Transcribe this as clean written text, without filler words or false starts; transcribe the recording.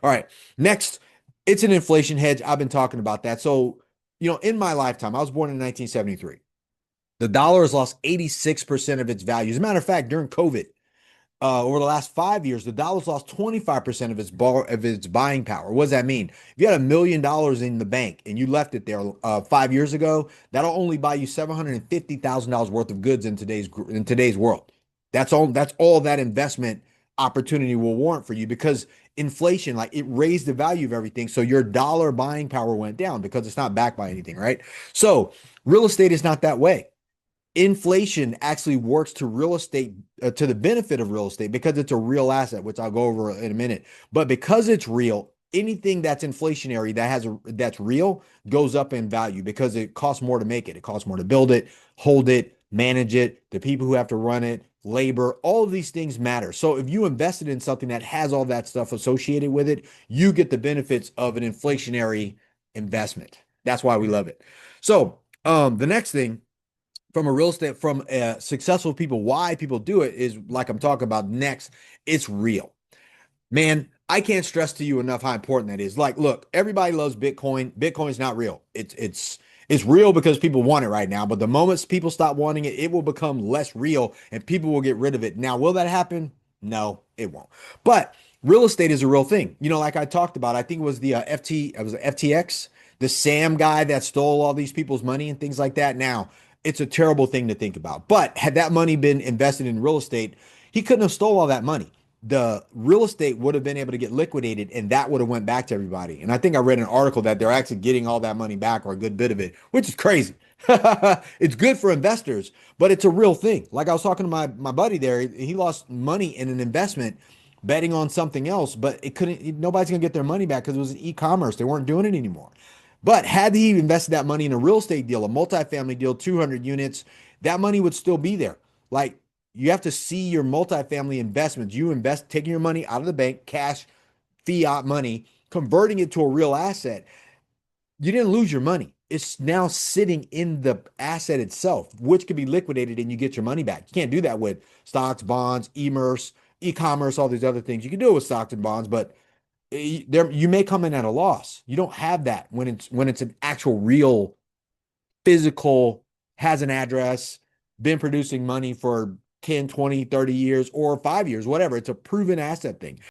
All right. Next, it's an inflation hedge. I've been talking about that. So, in my lifetime, I was born in 1973. The dollar has lost 86% of its value. As a matter of fact, during COVID, over the last 5 years, the dollar's lost 25% of its buying power. What does that mean? If you had $1 million in the bank and you left it there 5 years ago, that'll only buy you $750,000 worth of goods in today's world. That's all that investment opportunity will warrant for you because inflation, like it raised the value of everything. So your dollar buying power went down because it's not backed by anything, right? So real estate is not that way. Inflation actually works to real estate to the benefit of real estate because it's a real asset, which I'll go over in a minute. But because it's real, anything that's inflationary that's real goes up in value because it costs more to make it. It costs more to build it, hold it, manage it, the people who have to run it, labor, all of these things matter. So if you invested in something that has all that stuff associated with it, you get the benefits of an inflationary investment. That's why we love it. So the next thing from successful people, why people do it is like I'm talking about next. It's real, man. I can't stress to you enough how important that is. Like, look, everybody loves Bitcoin. Bitcoin's not real. It's real because people want it right now. But the moment people stop wanting it, it will become less real and people will get rid of it. Now, will that happen? No, it won't. But real estate is a real thing. Like I talked about, I think it was the it was FTX, the Sam guy that stole all these people's money and things like that. Now, it's a terrible thing to think about. But had that money been invested in real estate, he couldn't have stole all that money. The real estate would have been able to get liquidated and that would have went back to everybody. And I think I read an article that they're actually getting all that money back or a good bit of it, which is crazy. It's good for investors, but it's a real thing. Like I was talking to my buddy there, he lost money in an investment betting on something else, but nobody's gonna get their money back because it was an e-commerce. They weren't doing it anymore. But had he invested that money in a real estate deal, a multifamily deal, 200 units, that money would still be there. Like, you have to see your multifamily investments. You invest, taking your money out of the bank, cash, fiat money, converting it to a real asset. You didn't lose your money. It's now sitting in the asset itself, which could be liquidated and you get your money back. You can't do that with stocks, bonds, e-commerce, all these other things. You can do it with stocks and bonds, but you may come in at a loss. You don't have that when it's an actual real physical, has an address, been producing money for 10, 20, 30 years or 5 years, whatever. It's a proven asset thing.